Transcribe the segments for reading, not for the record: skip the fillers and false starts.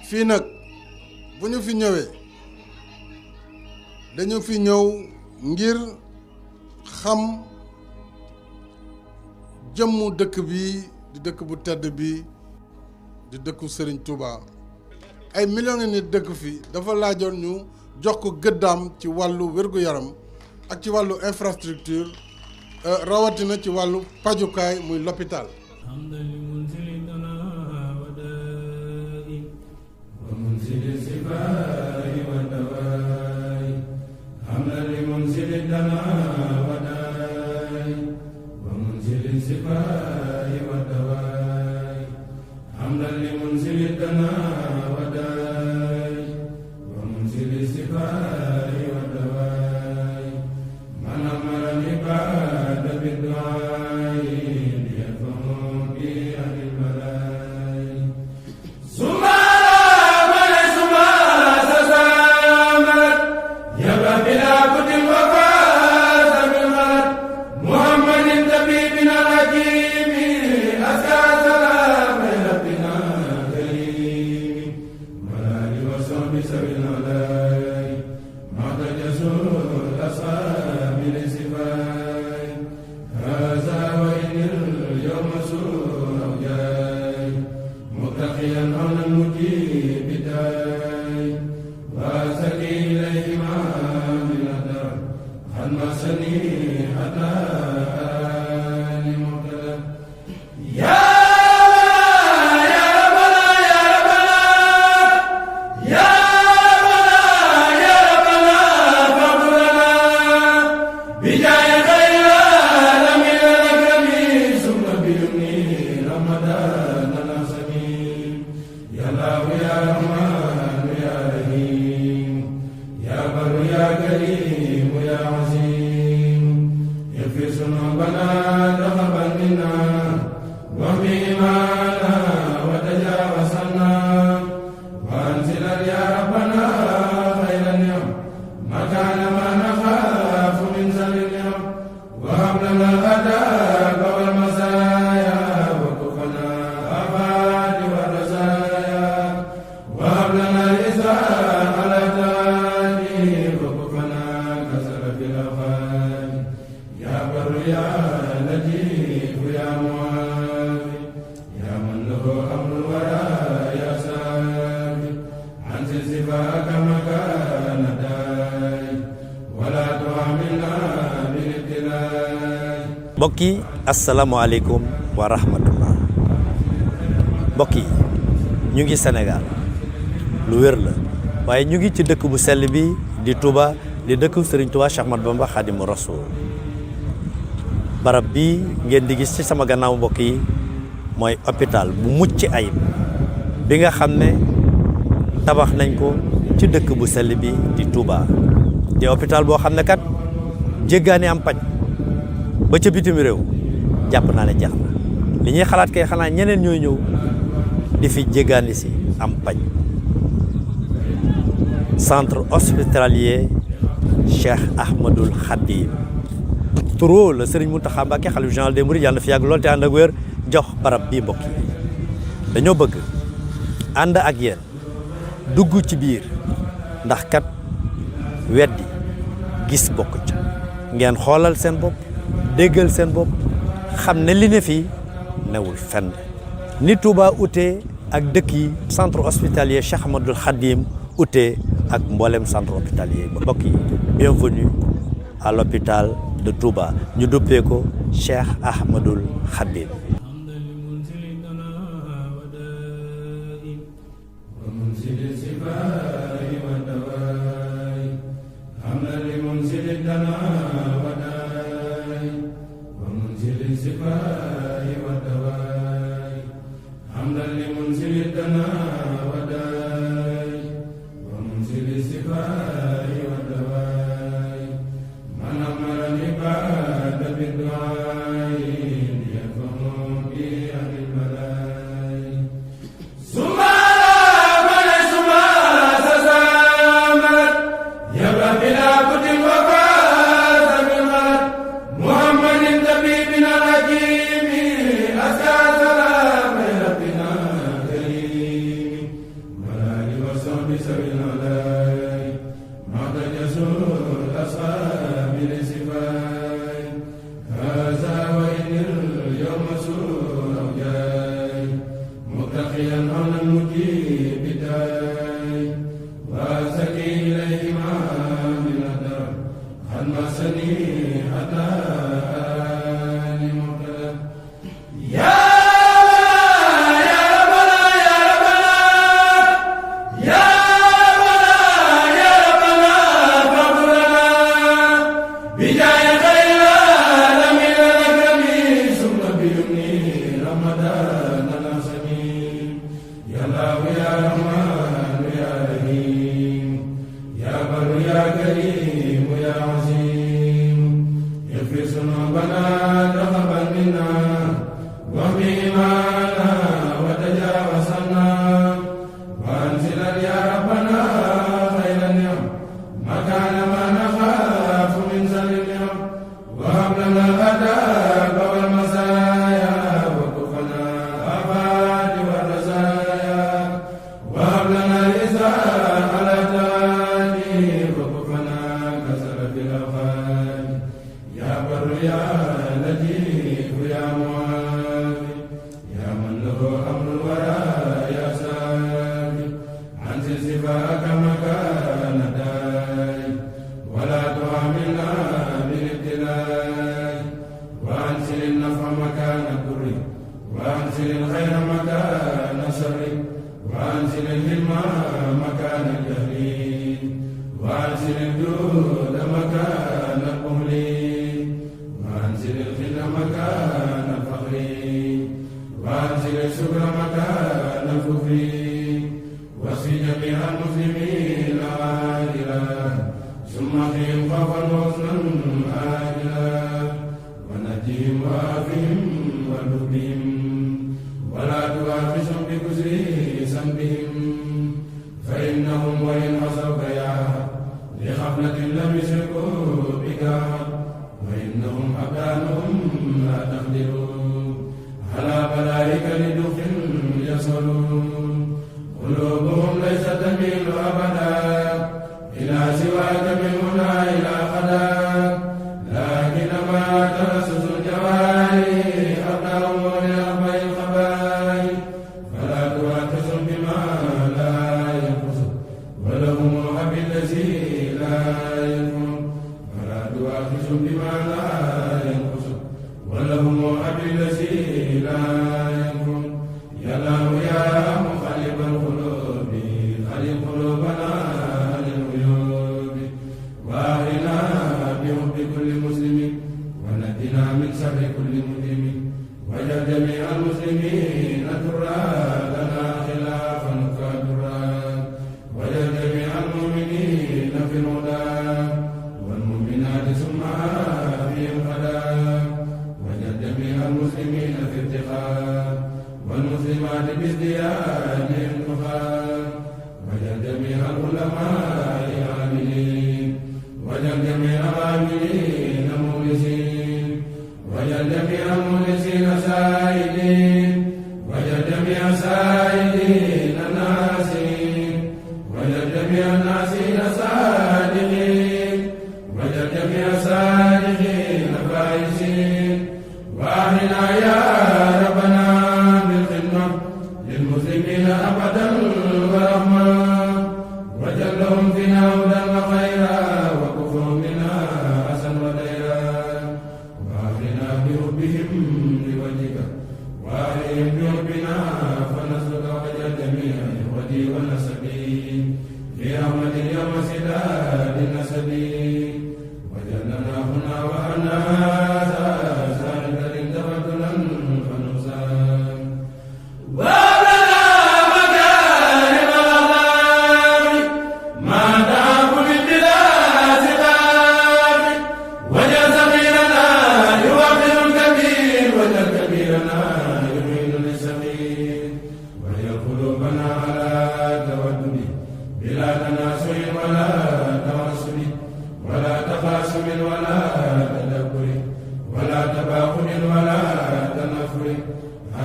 fii nag bu ñu fi ñëwee dañu fi ñëw ngir xam jëmmu dëkk bi di dëkk bu tedd bi di dëkku Serigne Touba ay millions ngi nit dëkk fi dafa laajoon ñu jox ko gëddaam ci wàllu wér-gu-yaram ak ci wàllu infrastructure rawatina ci wàllu pajukaay muy l'hôpital. mbokk yi asalaamaaleykum wa rahmatullah mbokk yi ñu ngi Sénégal lu wér la waaye ñu ngi ci dëkk bu sell bi di Touba di dëkk Serigne Touba Cheikh Ahmadou Bamba Khadimu Rasoul barab bi ngeen di gis ci sama gannaaw mbokk yi mooy hôpital bu mucc ayib bi nga xam ne tabax nañ ko ci dëkk bu sell bi di Touba di hôpital boo xam ne kat jéggaani am paj ba ca bitim réew jàpp naa ne jeex na li ñuy xalaat kay xanaa ñeneen ñooy ñëw di fi jéggaani si am paj centre hospitalier Cheikh Ahmadoul Khadim turo la Serigne Mountakha Mbacké xalifa général des mourides yàlla na fi yàgg lool te ànd ak wér jox barab bii mbokk yi dañoo bëgg ànd ak yéen dugg ci biir ndax kat weddi gis bokk ca ngeen xoolal seen bopp déggal seen bopp xam ne li ne fii newul fenn ni Touba utee ak dëkk yi centre hospitalier Cheikh Ahmadoul Khadim utee ak mboolem centre hospitalier mbokk yi bienvenue à l'hôpital de Touba ñu duppee ko Cheikh Ahmadoul Khadim من أمر العباد بالدعاء ليفهم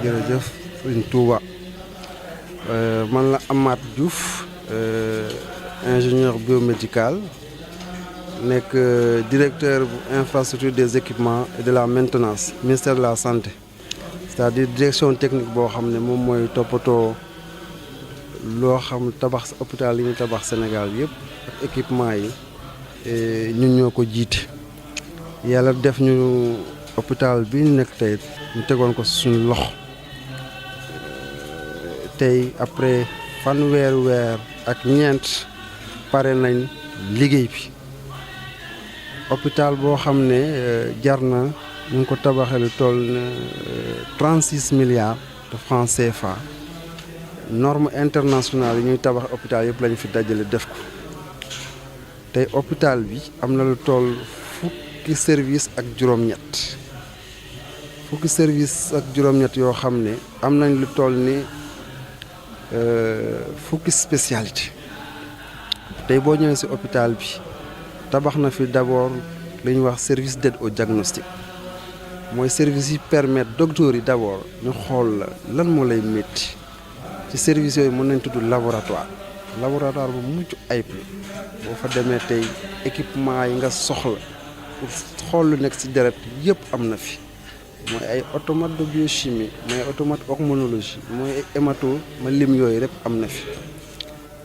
jërëjëf sëñ Touba man la Amath Diouf ingénieur biomédical nekk directeur bu infrastructure des équipements et de la maintenance ministère de la santé c'est-à-dire direction technique boo xam ne moom mooy toppatoo loo xam tabax hôpital yi ñu tabax Sénégal yëpp ak équipement yi ñun ñoo ko jiite. yàlla def ñu hôpital bi ñu nekk tey ñu tegoon ko suñu loxo tey après fanweeri weer ak ñeent pare nañ liggéey bi. hôpital boo xam ne jar na ñu ngi ko tabaxee lu toll na 36 milliards de francs CFA norme internationale yi ñuy tabax hôpital yëpp lañu fi dajale def ko tey hôpital bi am na lu toll fukki service ak juróom-ñett yoo xam ne am nañ lu toll ni fukki spécialité tey boo ñëwee ci hôpital bi tabax na fi d'abord li ñuy wax service d'aide au diagnostic mooy service yi permettre docteurs yi d'abord ñu xool la lan moo lay métti ci service yooyu mën nañ tudd laboratoire bu mucc ayib la boo fa demee tey équipement yi nga soxla pour xool lu nekk ci deret yëpp am na fi mooy ay automate de biochimie mooy automate ophtalmologie mooy ay hémato ma lim yooyu rek am na fi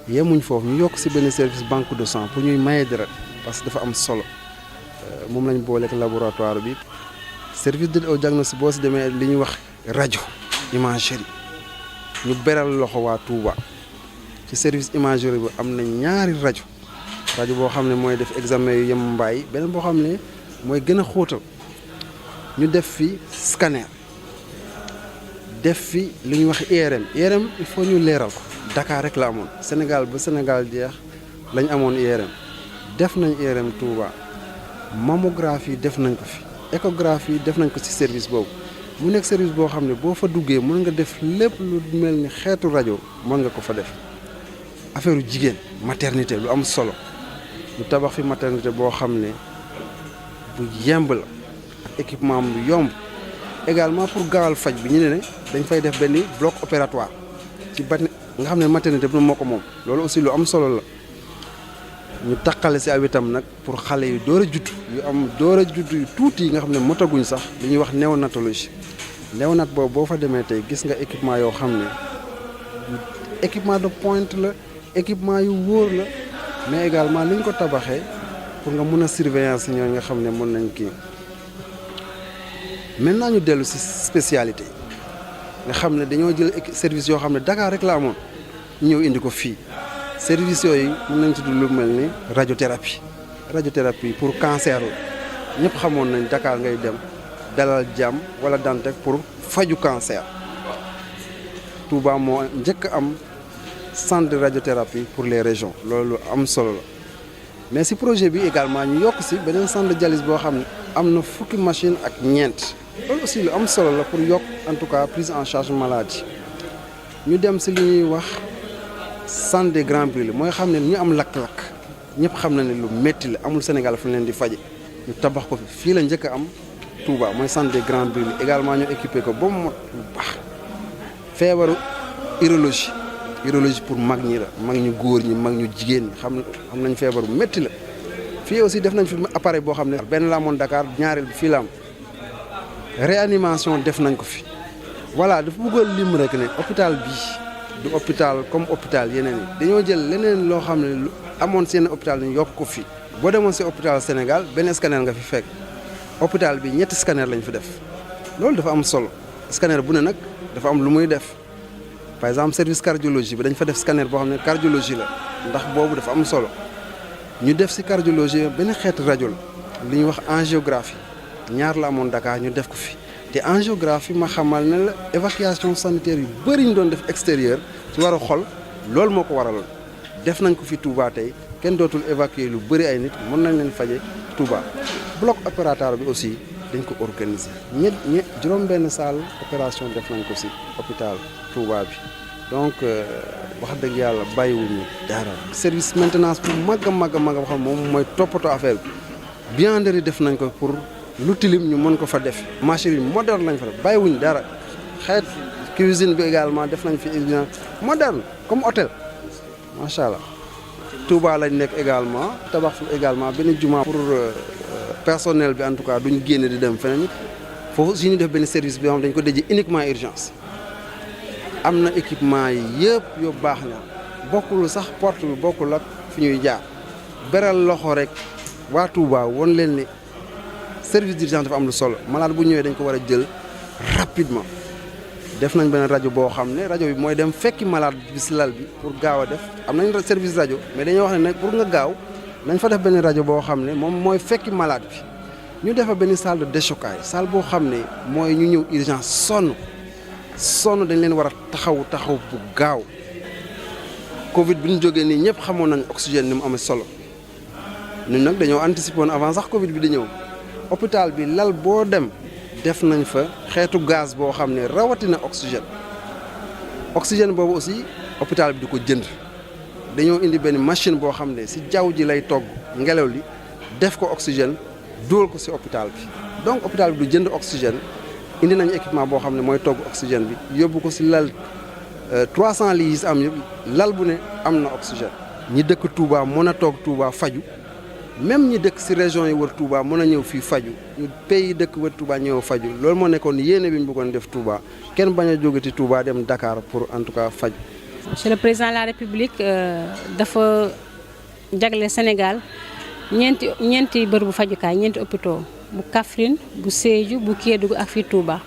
yemuñ foofu ñu yokk ci benn service banque de sang pour ñuy maye deret parce que dafa am solo moom lañ booleek laboratoire bi service d'aide au diagnostic boo ci demee li ñuy wax rajo imagerie ñu beral loxo waa Touba ci service imagerie bi am na ñaari rajo boo xam ne mooy def examen yu yem mbaay beneen boo xam ne mooy gën a xóotal ñu def fi scanner def fi li ñuy wax IRM il faut ñu leeral ko Dakar rek la amoon Sénégal ba Sénégal jeex lañ amoon IRM def nañ IRM Touba mammographie def nañ ko fi échographie def nañ ko ci service boobu mu nekk service boo xam ne boo fa duggee mën nga def lépp lu mel ni xeetu rajo mën nga ko fa def affaire jigéen maternité lu am solo ñu tabax fi maternité boo xam ne bu yemb la ak équipement bu yomb également pour gaawal faj bi ñu ne dañ fay def benn bloc opératoire ci bat nga xam ne maternité bi moo ko moom loolu aussi lu am solo la ñu taqale ci aw itam nag pour xale yu door a judd yu tuuti yi nga xam ne motaguñ sax li ñuy wax néonatologie néonat boobu boo fa demee tey gis nga équipement yoo xam ne équipement de pointe la équipement yu wóor la mais également li ñu ko tabaxee pour nga mun a surveillance ñooñu nga xam ne mën nañ kii maintenant ñu dellu ci spécialité nga xam ne dañoo jël service yoo xam ne Dakar rek la amoon ñëw indi ko fii service yooyu mën nañ tudd lu mel ni radiothérapie pour cancer la ñëpp xamoon nañ Dakar ngay dem Dalal Jàmm wala Dantec pour faju cancer Touba moo njëkk am centre de radiothérapie pour les régions loolu am solo la mais ci projet bi également ñu yokk ci beneen centre de dialyse boo xam ne am na fukki machine ak ñeent loolu aussi lu am solo la pour yokk en tout cas prise en charge maladie ñu dem ci li ñuy wax centre des grands brûlés mooy xam ne ñu am lakk-lakk ñëpp xam na ne lu métti la amul Sénégal fu leen di faje ñu tabax ko fii la njëkk a am Touba mooy centre des grands brûlés également ñu équipé ko ba mu mot lu baax feebaru urologie pour mag ñi la mag ñu góor ñi mag ñu jigéen ñi xam nañ feebar bu métti la fii aussi def nañ fi appareil boo xam ne benn la amoon Dakar ñaareel bi fii la am réanimation def nañ ko fi voilà dafa bëggoon lim rek ne hôpital bii du hôpital comme hôpital yeneen yi dañoo jël leneen loo xam ne lu amoon seen hôpital ñu yokk ko fii boo demoon si hôpital Sénégal benn scanner nga fi fekk hôpital bi 3 scanner lañ fi def loolu dafa am solo scanner bu ne nag dafa am lu muy def par exemple service cardiologie bi dañ fa def scanner boo xam ne cardiologie la ndax boobu dafa am solo ñu def si cardiologie benn xeetu rajo la li ñuy wax angiographie ñaar la amoon Dakar ñu def ko fi te angiographie ma xamal ne la évacuation sanitaire yu bëri ñu doon def extérieur ci war a xol loolu moo ko waraloon def nañ ko fi Touba tey kenn dootul évacuer lu bëri ay nit mën nañ leen faje Touba bloc opératoire bi aussi dañ ko organiser juróom-benn salle opération def nañ ko si hôpital Touba bi donc wax dëgg yàlla bàyyiwuñu dara service maintenance bu mag a mag boo xam moom mooy toppatoo affaire bi buanderie def nañ ko pour lu tilim ñu mën ko fa def machinerie moderne lañ fa def bàyyiwuñu dara xeet cuisine bi également def nañ fi usine moderne comme hôtel macha allah. Touba lañ nekk également tabax fi également benn juma pour personnel bi en tout cas duñ génn di dem feneen foofu aussi ñu def benn service bi xam dañ ko déjee uniquement urgence am na équipement yi yëpp yu baax na bokkul sax porte bi bokkul ak fi ñuy jaar beral loxo rek waa Touba won leen ni service d'urgence dafa am lu solo malade bu ñëwee dañ ko war a jël rapidement def nañ benn rajo boo xam ne rajo bi mooy dem fekki malade bi si lal bi pour gaaw a def am nañ service rajo mais dañoo wax ne nag pour nga gaaw nañ fa def benn rajo boo xam ne moom mooy fekki malade bi ñu defa benn salle de déchocage salle boo xam ne mooy ñu ñëw urgence sonn dañ leen war a taxaw bu gaaw Covid bi ñu jógee nii ñëpp xamoon nañ oxygène ni mu amee solo ñun nag dañoo anticiper woon avant sax Covid bi di ñëw hôpital bi lal boo dem def nañ fa xeetu gaz boo xam ne rawatina oxygène boobu aussi hôpital bi di ko jënd dañoo indi benn machine boo xam ne si jaww ji lay togg ngelaw li def ko oxygène dugal ko si hôpital bi donc hôpital bi du jënd oxygène indi nañ équipement boo xam ne mooy togg oxygène bi yóbbu ko si lal 300 lits am yëpp lal bu ne am na oxygène ñi dëkk Touba mën a toog Touba faju même ñi dëkk si région yi wër Touba mën a ñëw fii faju ñu pays dëkk wër Touba ñëw faju loolu moo nekkoon yéene bi ñu bëggoon def Touba kenn bañ a jógati Touba dem Dakar pour en tout cas faju. Monsieur le président de la République dafa jagle Sénégal ñeenti bërëbu fajukaay ñeenti hôpitaux bu Kaffrine bu Sédhiou bu Kédougou ak fii Touba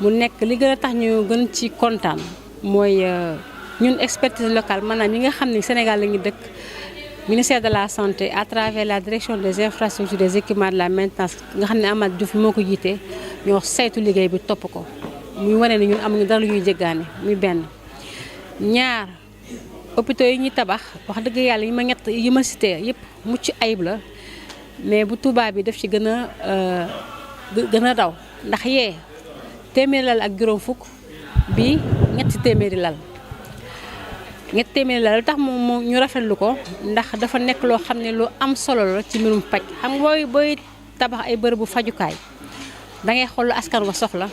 mu nekk li gën a tax ñu gën ci kontaan mooy ñun expertise locale maanaam ñi nga xam ne Sénégal la ñu dëkk. Ministère de la santé à travers la direction des infrastructures des équipements de la maintenance nga xam ne Amath Diouf moo ko jiite ñoo saytu liggéey bi topp ko muy wane ne ñun amuñu dara lu ñuy jéggaane muy benn. ñaar hôpitaux yi ñuy tabax wax dëgg yàlla yi ma cité yëpp mucc ayib la mais bu Touba bi daf ci gën a daw ndax yee téeméeri lal ak juróom fukk bi ñetti téeméeri lal. ñetti téeméeri la lu tax moom ñu rafetlu ko ndax dafa nekk loo xam ne lu am solo la ci mbirum paj xam nga booy tabax ay bërëbu fajukaay da ngay xool askan wa soxla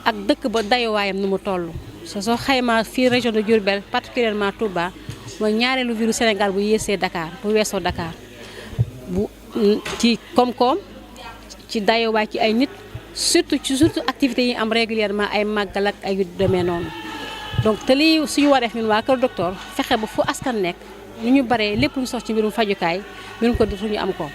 ak dëkk ba dayuwaayam nu mu toll. soo xaymaa fii région de Diourbel particulièrement Touba mooy ñaareelu ville Sénégal bu yéesee Dakar bu weesoo Dakar bu ci koom-koom ci dayuwaay ci ay nit surtout activités yi am régulièrement ay màggal ak ay yu demee noonu. donc te lii suñu wareef ñun waa Kër Docteur fexe ba fu askan nekk ñu ñu baree lépp lu ñu sox ci mbirum fajukaay mbirum ko dootu ñu am ko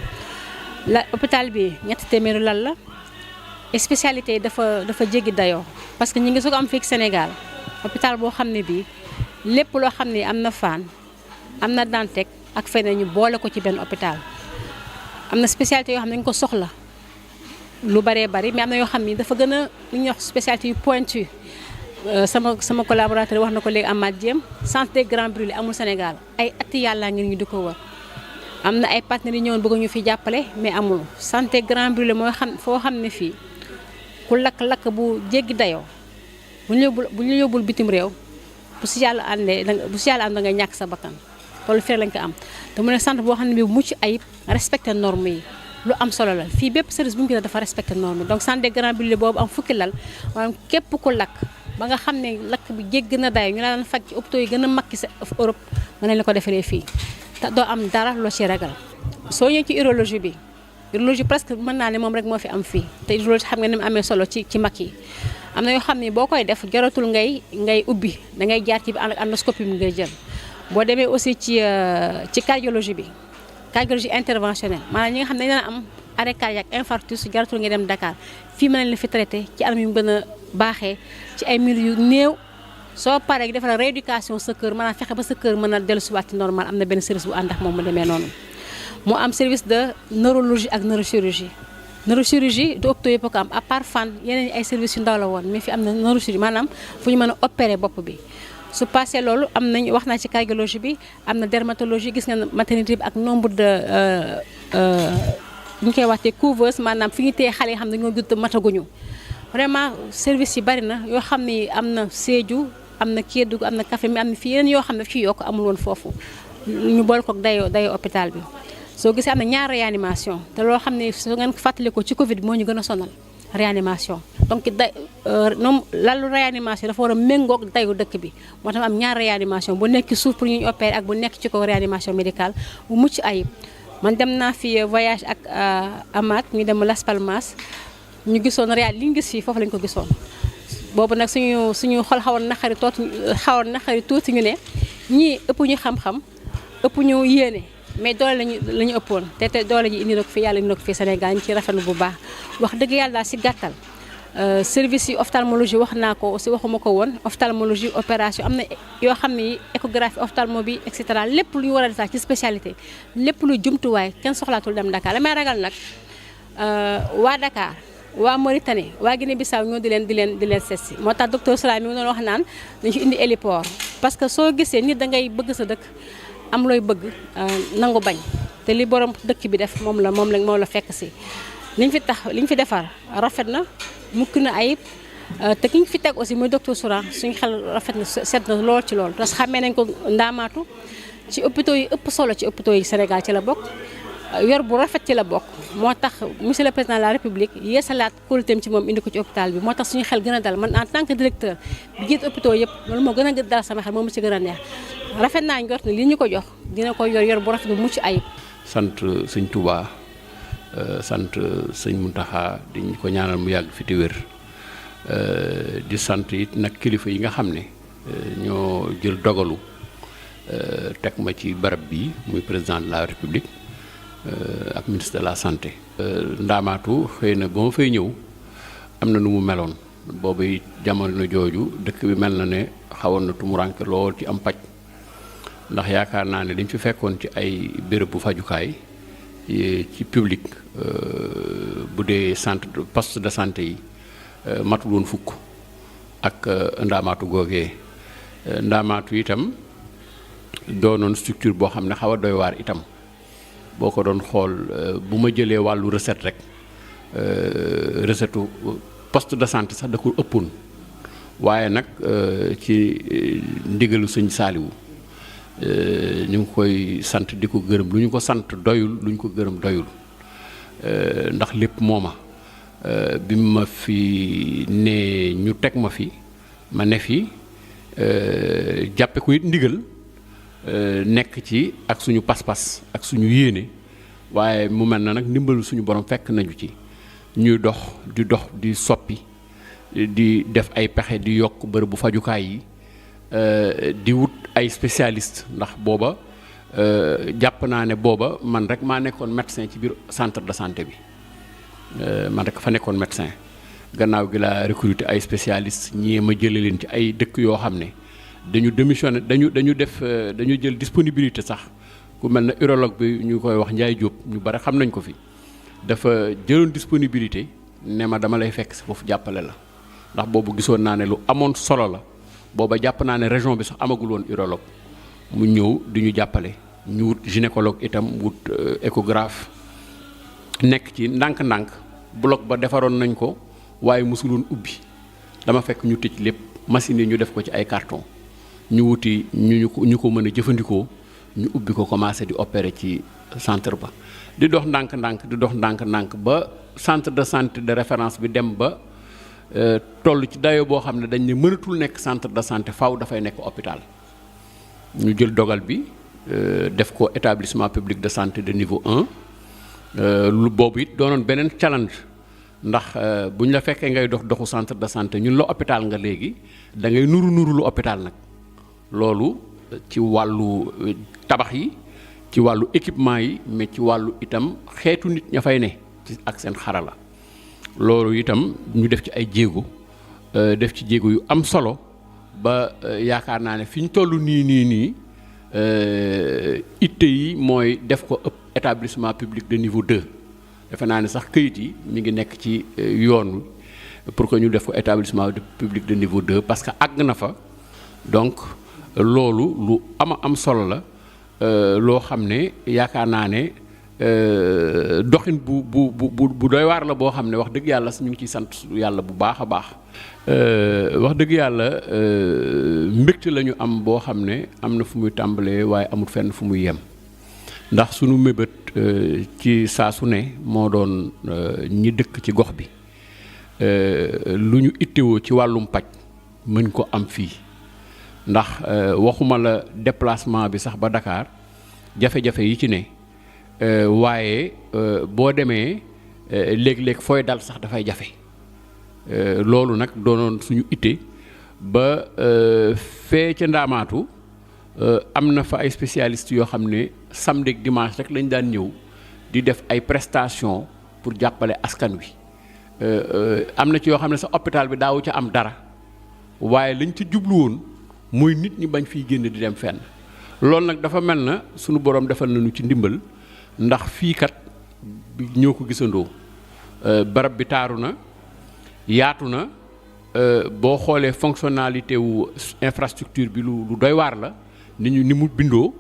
la hôpital bi ñetti téeméeri lal la spécialité yi dafa jéggi dayoo parce que ñi ngi soog am fii Sénégal hôpital boo xam ne bii lépp loo xam ne am na Fann am na Dantec ak feneen ñu boole ko ci benn hôpital am na spécialité yoo xam ne dañu ko soxla lu baree bari mais am na yoo xam ne dafa gën a li ñuy wax spécialité yu pointu sama collaborateur wax na ko léegi Amath Diem centre des grands brûlés amul Sénégal ay atti yàlla ngir ñu di ko wër am na ay partenaires yi ñëwoon bëgg ñu fi jàppale mais amul centre des grands brûlés mooy foo xam ne fii ku lakk bu jéggi dayoo bu ñu yóbbul bitim réew bu si yàlla àndee da nga ñàkk sa bakkan loolu fii lañ ko am te mu ne centre boo xam ne bii mucc ayib respecté normes yi lu am solo la fii bépp service bu ñu ko dafa respecté normes yi donc centre des grands brûlés boobu am fukki lal maanaam képp ku lakk ba nga xam ne lakk bi jégg na dayo ñu la daan faj ci hôpitaux yi gën a mag ci Europe mën nañ la ko defaree fii te doo am dara loo ci ragal soo ñëwee ci urologie bi urologie presque mën naa ne moom rek moo fi am fii te urologie xam nga ni mu amee solo ci mag yi am na yoo xam ne boo koy def jaratul ngay ubbi da ngay jaar ci bi ànd ak endoscopie bi ngay jël boo demee aussi ci cardiologie bi cardiologie interventionnelle maanaam ñi nga xam ne dañu am arrêt cardiaque infarctus jaratul ngay dem Dakar fii mën nañ la fi traité ci anam yu gën a baaxee ci ay minutes yu néew soo paree defal rééducation sa kër maanaam fexe ba sa kër mën a dellusiwaat ci normal am na benn service bu ànd ak moom mu demee noonu. mu am service de neurologie ak neurochirurgie du hôpitaux yëpp ko am à part Fann yeneen ay services yu ndaw la woon mais fi am na neurochirurgie maanaam fu ñu mën a opérer bopp bi. su passé loolu am nañ wax naa ci cardiologie bi am na dermatologie gis nga maternité bi ak nombre de ñu koy waxtee couveuse maanaam fi ñu téye xale yi xam ne dañoo judd mataguñu vraiment service yi bari na yoo xam ne am na Sédhiou am na Kédougou am na Kaffrine mais am na fi yeneen yoo xam ne fi yokk amul woon foofu ñu boole ko dayo hôpital bi soo gisee am na ñaar réanimation te loo xam ne soo ngeen fàttali ko ci Covid bi moo ñu gën a sonal réanimation donc noom lalu réanimation dafa war a méngoog dayu dëkk bi moo tax am ñaar réanimation bu nekk suuf pour ñu opérer ak bu nekk ci kaw réanimation médicale bu mucc ayib. man dem naa fi voyage ak Amath ñu dem Las Palmas ñu gisoon li ñu gis fii foofu lañ ko gisoon boobu nag suñu xol xawoon naqari tuuti ñu ne ñii ëpp ñu xam-xam ëpp ñu yéene mais doole la ñu ëppoon te doole ji indi na ko fi yàlla indi na ko fi Sénégal ñu ci rafetlu bu baax wax dëgg yàlla daal si gàttal service yi ophtalmologie wax naa ko aussi waxuma ko woon ophtalmologie opération am na yoo xam ne échographie ophtalmo bi et cetera lépp lu ñu war a def ci spécialité lépp lu jumtuwaay kenn soxlaatul dem Dakar damay ragal nag waa Dakar waa Mauritanie waa Guinée Bissau ñoo di leen seet si moo tax docteur Sala mi doon wax naan dañu ci indi héliport parce que soo gisee nit da ngay bëgg sa dëkk am looy bëgg nangu bañ te li borom dëkk bi def moom la fekk si liñ fi defar rafet na mukk na ayib te ki ñu fi teg aussi muy docteur Sala suñu xel rafet na set na lool ci loolu parce que xamee nañ ko ndaamaatu ci hôpitaux yi ëpp solo ci hôpitaux yi Sénégal ci la bokk yor bu rafet ci la bokk moo tax monsieur le président de la république yeesalaat kóoluteem ci moom indi ko ci hôpital bi moo tax suñu xel gën a dal man en tant que directeur bi jiite hôpitaux yëpp loolu moo gën a dal sama xel moom mu ci gën a neex rafet naa njort ne li ñu ko jox dina ko yor bu rafet bu mucc ayib. sant sëñ Touba sant sëñ Mountakha di ñu ko ñaanal mu yàgg fi te wér di sant it nag kilifa yi nga xam ne ñoo jël dogalu teg ma ci barab bi muy président de la république ak ministre de la santé. Ndaamaatu xëy na ba ma fay ñëw am na nu mu meloon boobu jamono jooju dëkk bi mel na ne xawoon na tumuranke lool ci am paj ndax yaakaar naa ne dañ fi fekkoon ci ay béréb bu fajukaay ci public bu dee centre poste de santé yi matul woon fukk ak Ndaamaatu googee Ndaamaatu itam doonoon structure boo xam ne xaw a doy waar itam boo ko doon xool bu ma jëlee wàllu recette rek recette poste de santé sax da ko ëppoon waaye nag ci ndigalu sëñ Saaliwu ñu ngi koy sant di ko gërëm lu ñu ko sant doyul lu ñu ko gërëm doyul ndax lépp mooma bi ma fi ne ñu teg ma fi ma ne fi jàppe ko it ndigal nekk ci ak suñu pas-pas ak suñu yéene waaye mu mel na nag ndimbalu suñu borom fekk nañu ci ñuy dox di soppi di def ay pexe di yokk bërëb bu fajukaay yi di wut ay spécialiste ndax booba jàpp naa ne booba man rek maa nekkoon médecin ci biir centre de santé bi man rek fa nekkoon médecin gannaaw gi laa recruter ay spécialiste ñii ma jële leen ci ay dëkk yoo xam ne dañu démissionné dañu jël disponibilité sax ku mel na urologue bi ñu koy wax Ndiaye Diop ñu bari xam nañ ko fi dafa jëloon disponibilité ne ma dama lay fekk si foofu jàppale la ndax boobu gisoon naa ne lu amoon solo la booba jàpp naa ne région bi sax amagul woon urologue mu ñëw di ñu jàppale ñu wut gynécologue itam wut échographe nekk ci ndànk-ndànk bloc ba defaroon nañ ko waaye mosuloon ubbi dama fekk ñu tëj lépp machine yi ñu def ko ci ay carton ñu wuti ñu ko mën a jëfandikoo ñu ubbi ko commencé di opérer ci centre ba di dox ndànk-ndànk ba centre de santé de référence bi dem ba toll ci dayo boo xam ne dañ ne mënatul nekk centre de santé faw dafay nekk hôpital ñu jël dogal bi def ko établissement public de santé de niveau 1 lu boobu it doonoon beneen challenge ndax bu ñu la fekkee ngay doxu centre de santé ñun la hôpital nga léegi da ngay nuru lu hôpital nag loolu ci wàllu tabax yi ci wàllu équipement yi mais ci wàllu itam xeetu nit ña fay ne ci ak seen xarala loolu itam ñu def ci ay jéego def ci jéego yu am solo ba yaakaar naa ne fi ñu toll nii itte yi mooy def ko établissement public de niveau 2 defe naa ne sax këyit yi mi ngi nekk ci yoon pour que ñu def ko établissement public de niveau 2 parce que àgg na fa donc loolu lu am solo la loo xam ne yaakaar naa ne doxin bu doy waar la boo xam ne wax dëgg yàlla ñu ngi ciy sant yàlla bu baax a baax. wax dëgg yàlla mbégte la ñu am boo xam ne am na fu muy tàmbalee waaye amul fenn fu muy yem ndax sunu mébét ci saa su ne moo doon ñi dëkk ci gox bi lu ñu ittewoo ci wàllum paj mën ko am fii ndax waxuma la déplacement bi sax ba Dakar jafe-jafe yi ci ne waaye boo demee léeg-léeg fooy dal sax dafay jafe loolu nag doonoon suñu itte ba fee ca Ndaamaatu am na fa ay spécialistes yoo xam ne samedi ak dimanche rek lañ daan ñëw di def ay prestations pour jàppale askan wi am na ci yoo xam ne sa hôpital bi daawu ca am dara waaye lañ ci jublu woon mooy nit ñi bañ fiy génn di dem fenn loolu nag dafa mel na sunu borom defal nañu ci ndimbal ndax fii kat ñoo ko gisandoo barab bi taaru na yaatu na boo xoolee fonctionnalité wu infrastructure bi lu doy waar la ni mu bindoo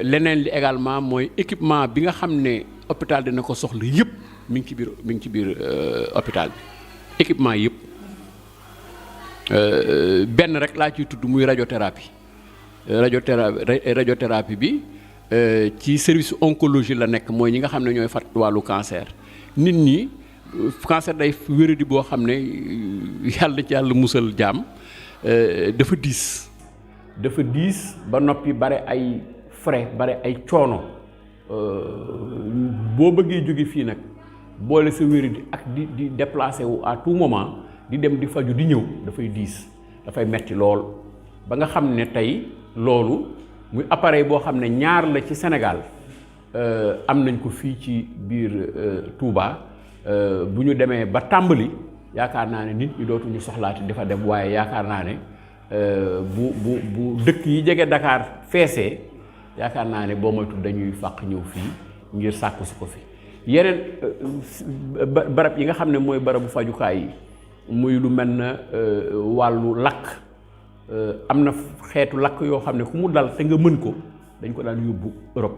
leneen li également mooy équipement bi nga xam ne hôpital dina ko soxla yëpp mi ngi ci biir hôpital bi équipement yëpp benn rek laa ciy tudd muy radiothérapie radiothérapie bi ci service oncologie la nekk mooy ñi nga xam ne ñooy faj wàllu cancer nit ñi cancer day wéradi boo xam ne yàlla ci yàlla musal jaam dafa diis ba noppi bare ay frais bare ay coono boo bëggee jóge fii nag boole sa wéradi ak di déplacer wu à tout moment di dem di faju di ñëw dafay diis dafay metti lool ba nga xam ne tey loolu muy appareil boo xam ne ñaar la ci Sénégal am nañ ko fii ci biir Touba bu ñu demee ba tàmbali yaakaar naa ne nit ñi dootuñu soxlaati dafa dem waaye yaakaar naa ne bu dëkk yi jege Dakar feesee yaakaar naa ne boo moytu dañuy fàq ñëw fii ngir sàkku si ko fi yeneen barab yi nga xam ne mooy barabu fajukaay yi muy lu mel na wàllu lakk am na xeetu lakk yoo xam ne ku mu dal te nga mën ko dañ ko daan yóbbu Europe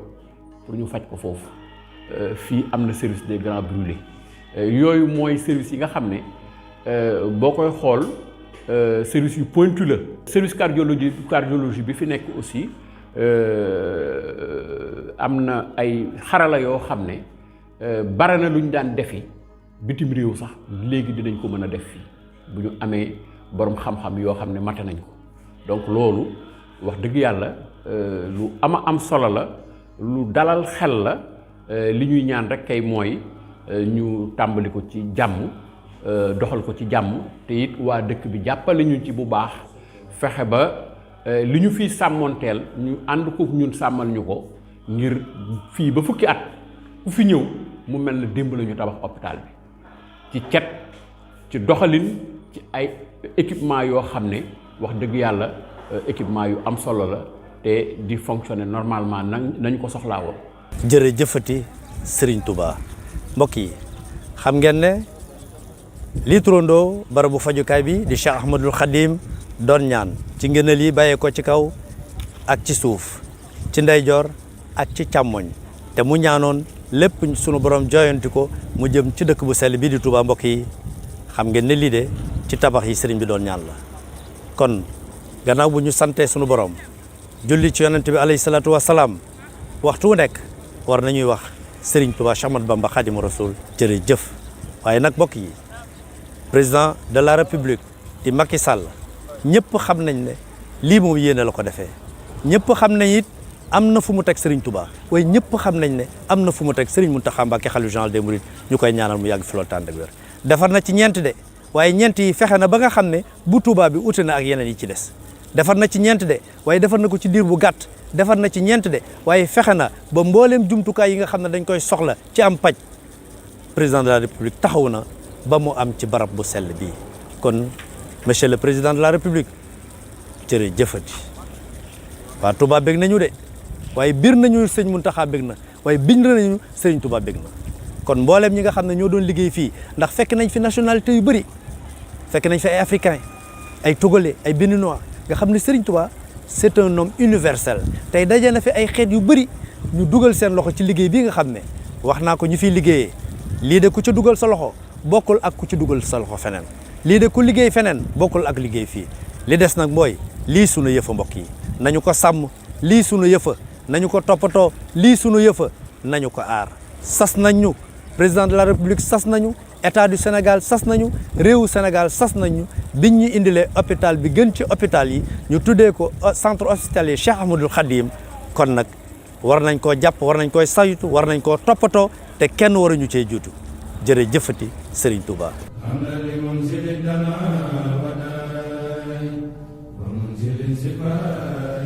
pour ñu faj ko foofu fii am na service des grands brûlés yooyu mooy service yi nga xam ne boo koy xool service yu pointu la service cardiologie bi fi nekk aussi am na ay xarala yoo xam ne bare na lu ñu daan defi bitim réew sax léegi dinañ ko mën a def fii bu ñu amee borom xam-xam yoo xam ne mate nañ ko donc loolu wax dëgg yàlla lu am solo la lu dalal xel la li ñuy ñaan rek kay mooy ñu tàmbali ko ci jàmm doxal ko ci jàmm te it waa dëkk bi jàppale ñu ci bu baax fexe ba li ñu fiy sàmmoonteel ñu ànd ko ñun sàmmal ñu ko ngir fii ba fukki at ku fi ñëw mu mel na démb la ñu tabax hôpital bi ci cet ci doxalin ci ay équipement yoo xam ne wax dëgg yàlla équipement yu am solo la te di fonctionner normalement nañ ko soxlaa woon. jërëjëfati Serigne Touba mbokk yi xam ngeen ne lii turandoo barabu fajukaay bi di Cheikh Ahmadul Khadim doon ñaan ci ngëneel yi bàyyee ko ci kaw ak ci suuf ci ndeyjoor ak ci càmmoñ te mu ñaanoon lépp sunu borom jooyanti ko mu jëm ci dëkk bu sell bii di Touba mbokk yi xam ngeen ne lii de ci tabax yi sëriñ bi doon ñaan la kon gannaaw bu ñu santee sunu borom julli ci yonent bi alayhi salaatu wa salaam waxtu wu nekk war nañuy wax sëriñ Touba Cheikh Ahmadou Bamba Khadimu Rasul jërëjëf waaye nag mbokk yi président de la république di Macky Sall ñëpp xam nañ ne lii moom yéene la ko defee ñëpp xam nañ it am na fu mu teg Serigne Touba waaye ñëpp xam nañ ne am na fu mu teg Serigne Mountakha Mbacké xalifa général des mourides ñu koy ñaanal mu yàgg fi loolu tànn ak wér defar na ci ñeent de waaye ñeent yi fexe na ba nga xam ne bu Touba bi ute na ak yeneen yi ci des defar na ci ñeent de waaye defar na ko ci diir bu gàtt defar na ci ñeent de waaye fexe na ba mbooleem jumtukaay yi nga xam ne dañ koy soxla ci am paj président de la république taxaw na ba mu am ci barab bu sell bii kon monsieur le président de la république jërëjëfati waa Touba bég nañu de waaye biir nañu sëñ Mountakha bég na waaye bind nañu sëriñ Touba bég na kon mbooleem ñi nga xam ne ñoo doon liggéey fii ndax fekk nañ fi nationalité yu bëri fekk nañ fi ay africain ay togolais ay béninois nga xam ne sëriñ Touba c'est un homme universel tey daje na fi ay xeet yu bëri ñu dugal seen loxo ci liggéey bii nga xam ne wax naa ko ñu fiy liggéeyee lii de ku ci dugal sa loxo bokkul ak ku ci dugal sa loxo feneen lii de ku liggéey feneen bokkul ak liggéey fii li des nag mooy lii sunu yëfa mbokk yi nañu ko sàmm lii sunu yëfa nañu ko toppatoo lii sunu yëfa nañu ko aar sas nañ ñu président de la république sas nañu état du Sénégal sas nañu réewu Sénégal sas nañu biñ ñu indilee hôpital bi gën ci hôpital yi ñu tuddee ko centre hospitalier Cheikh Ahmadoul Khadim kon nag war nañ koo jàpp war nañ koy saytu war nañ koo toppatoo te kenn waruñu cee juutu jërëjëfati Serigne Touba. ومنزل الزكاة